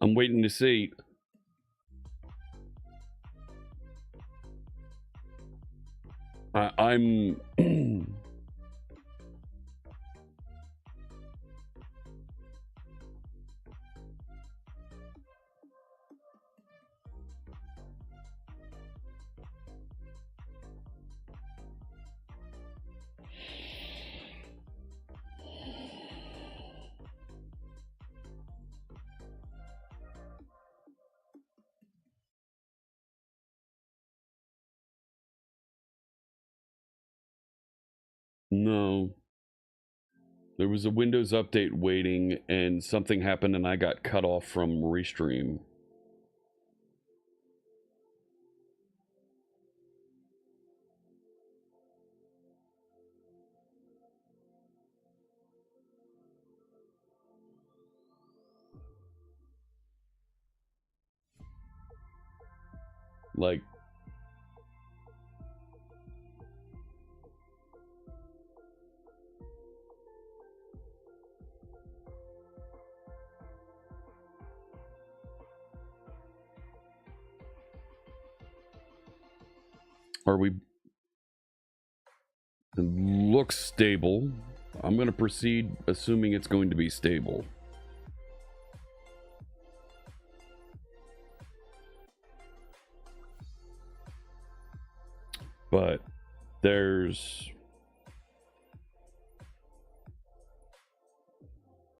I'm waiting to see. I'm no. There was a Windows update waiting, and something happened, and I got cut off from Restream. Like, are we? It looks stable. I'm going to proceed assuming it's going to be stable. But there's